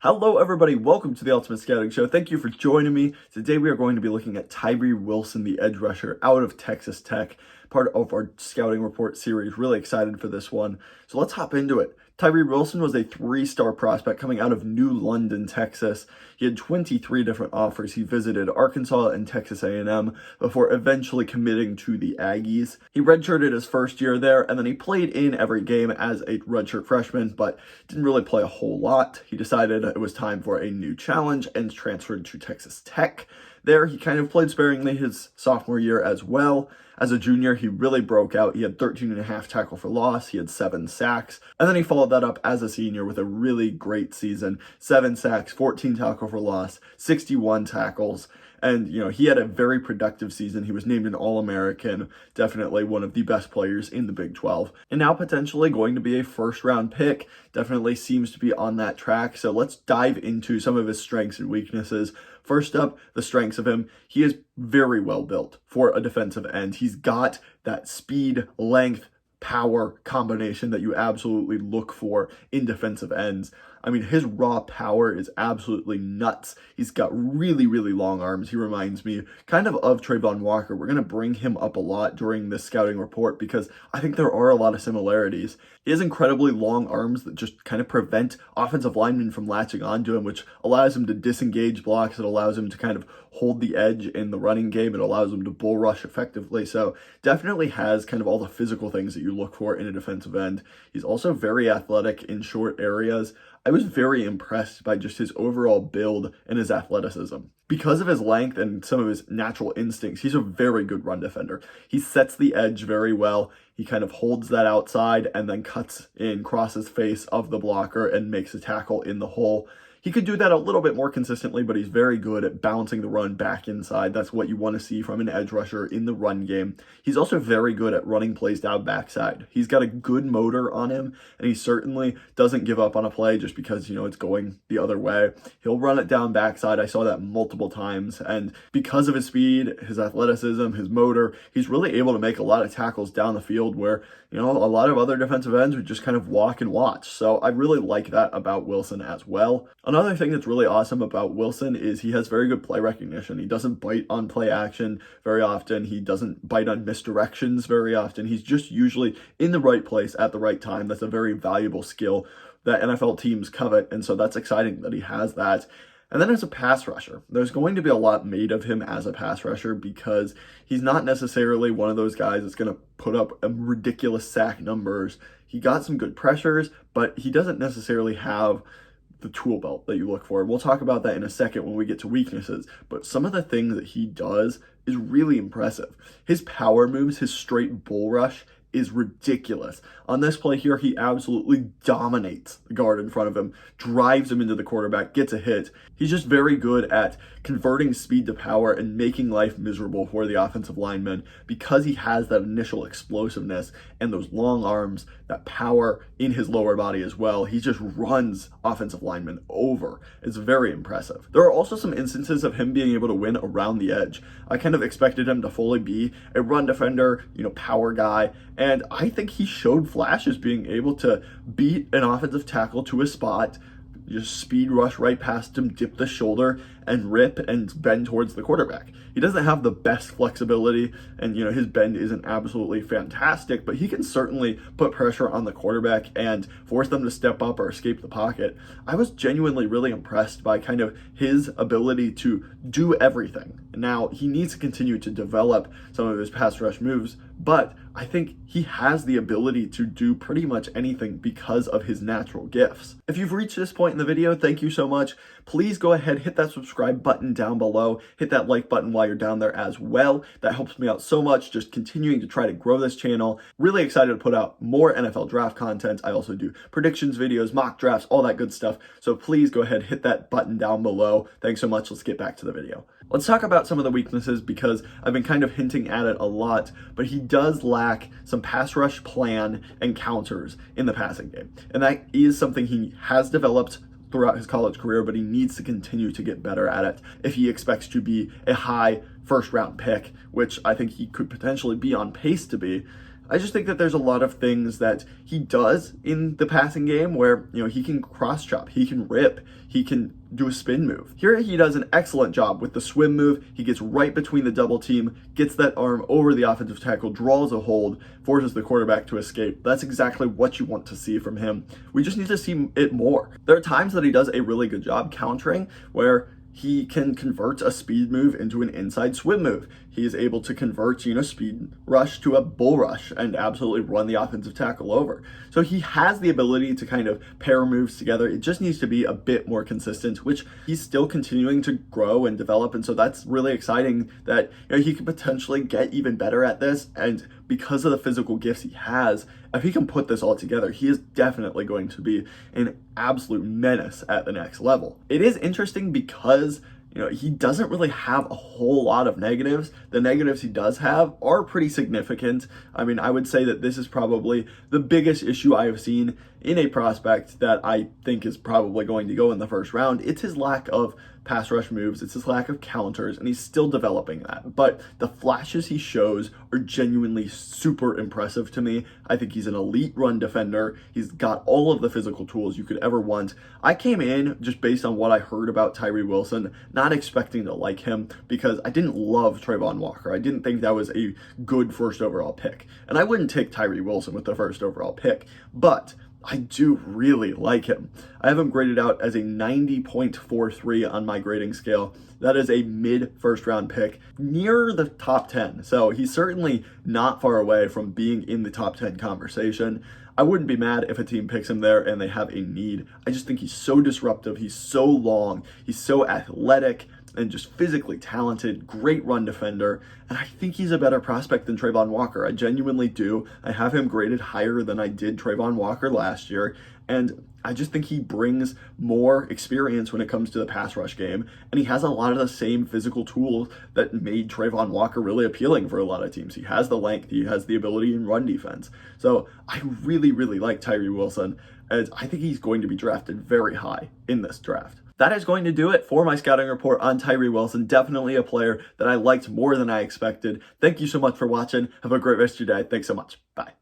Hello everybody, welcome to the Ultimate Scouting Show. Thank you for joining me. Today we are going to be looking at Tyree Wilson, the edge rusher out of Texas Tech, part of our scouting report series. Really excited for this one. So let's hop into it. Tyree Wilson was a 3-star prospect coming out of New London, Texas. He had 23 different offers. He visited Arkansas and Texas A&M before eventually committing to the Aggies. He redshirted his first year there, and then he played in every game as a redshirt freshman, but didn't really play a whole lot. He decided it was time for a new challenge and transferred to Texas Tech. There, he kind of played sparingly his sophomore year as well. As a junior, he really broke out. He had 13.5 tackle for loss. He had 7 sacks. And then he followed that up as a senior with a really great season. 7 sacks, 14 tackle for loss, 61 tackles. And, he had a very productive season. He was named an All-American, definitely one of the best players in the Big 12. And now potentially going to be a first-round pick. Definitely seems to be on that track. So let's dive into some of his strengths and weaknesses. First up, the strengths of him. He is very well built for a defensive end. He's got that speed, length, power combination that you absolutely look for in defensive ends. I mean, his raw power is absolutely nuts. He's got really, really long arms. He reminds me kind of Trayvon Walker. We're going to bring him up a lot during this scouting report because I think there are a lot of similarities. He has incredibly long arms that just kind of prevent offensive linemen from latching onto him, which allows him to disengage blocks. It allows him to kind of hold the edge in the running game. It allows him to bull rush effectively. So definitely has kind of all the physical things that you look for in a defensive end. He's also very athletic in short areas. I was very impressed by just his overall build and his athleticism. Because of his length and some of his natural instincts, he's a very good run defender. He sets the edge very well. He kind of holds that outside and then cuts in, crosses face of the blocker and makes a tackle in the hole. He could do that a little bit more consistently, but he's very good at bouncing the run back inside. That's what you want to see from an edge rusher in the run game. He's also very good at running plays down backside. He's got a good motor on him, and he certainly doesn't give up on a play just because, it's going the other way. He'll run it down backside. I saw that multiple times, and because of his speed, his athleticism, his motor, he's really able to make a lot of tackles down the field where, a lot of other defensive ends would just kind of walk and watch. So I really like that about Wilson as well. Another thing that's really awesome about Wilson is he has very good play recognition. He doesn't bite on play action very often. He doesn't bite on misdirections very often. He's just usually in the right place at the right time. That's a very valuable skill that NFL teams covet, and so that's exciting that he has that. And then as a pass rusher, there's going to be a lot made of him as a pass rusher because he's not necessarily one of those guys that's going to put up ridiculous sack numbers. He got some good pressures, but he doesn't necessarily have the tool belt that you look for. We'll talk about that in a second when we get to weaknesses, but some of the things that he does is really impressive. His power moves, his straight bull rush is ridiculous. On this play here, he absolutely dominates the guard in front of him, drives him into the quarterback, gets a hit. He's just very good at converting speed to power and making life miserable for the offensive linemen because he has that initial explosiveness and those long arms, that power in his lower body as well. He just runs offensive linemen over. It's very impressive. There are also some instances of him being able to win around the edge. I kind of expected him to fully be a run defender, power guy, and I think he showed flashes being able to beat an offensive tackle to a spot, just speed rush right past him, dip the shoulder, and rip and bend towards the quarterback. He doesn't have the best flexibility, and his bend isn't absolutely fantastic, but he can certainly put pressure on the quarterback and force them to step up or escape the pocket. I was genuinely really impressed by kind of his ability to do everything. Now, he needs to continue to develop some of his pass rush moves, but I think he has the ability to do pretty much anything because of his natural gifts. If you've reached this point in the video, thank you so much. Please go ahead, hit that subscribe button down below, hit that like button while you're down there as well. That helps me out so much, just continuing to try to grow this channel. Really excited to put out more NFL draft content. I also do predictions videos, mock drafts, all that good stuff. So please go ahead, hit that button down below. Thanks so much. Let's get back to the video. Let's talk about some of the weaknesses because I've been kind of hinting at it a lot, but he does lack some pass rush plan and counters in the passing game. And that is something he has developed throughout his college career, but he needs to continue to get better at it if he expects to be a high first round pick, which I think he could potentially be on pace to be. I just think that there's a lot of things that he does in the passing game where, he can cross chop, he can rip, he can do a spin move. Here he does an excellent job with the swim move. He gets right between the double team, gets that arm over the offensive tackle, draws a hold, forces the quarterback to escape. That's exactly what you want to see from him. We just need to see it more. There are times that he does a really good job countering where he can convert a speed move into an inside swim move. He is able to convert, speed rush to a bull rush and absolutely run the offensive tackle over. So he has the ability to kind of pair moves together. It just needs to be a bit more consistent, which he's still continuing to grow and develop. And so that's really exciting that he could potentially get even better at this. And because of the physical gifts he has, if he can put this all together, he is definitely going to be an absolute menace at the next level. It is interesting because he doesn't really have a whole lot of negatives. The negatives he does have are pretty significant. I mean, I would say that this is probably the biggest issue I have seen in a prospect that I think is probably going to go in the first round. It's his lack of pass rush moves, it's his lack of counters, and he's still developing that. But the flashes he shows are genuinely super impressive to me. I think he's an elite run defender. He's got all of the physical tools you could ever want. I came in just based on what I heard about Tyree Wilson, not expecting to like him because I didn't love Trayvon Walker. I didn't think that was a good first overall pick. And I wouldn't take Tyree Wilson with the first overall pick, but I do really like him. I have him graded out as a 90.43 on my grading scale. That is a mid first round pick near the top 10. So he's certainly not far away from being in the top 10 conversation. I wouldn't be mad if a team picks him there and they have a need. I just think he's so disruptive. He's so long. He's so athletic and just physically talented, great run defender, and I think he's a better prospect than Trayvon Walker. I genuinely do. I have him graded higher than I did Trayvon Walker last year, and I just think he brings more experience when it comes to the pass rush game, and he has a lot of the same physical tools that made Trayvon Walker really appealing for a lot of teams. He has the length, he has the ability in run defense. So I really, really like Tyree Wilson, and I think he's going to be drafted very high in this draft. That is going to do it for my scouting report on Tyree Wilson. Definitely a player that I liked more than I expected. Thank you so much for watching. Have a great rest of your day. Thanks so much. Bye.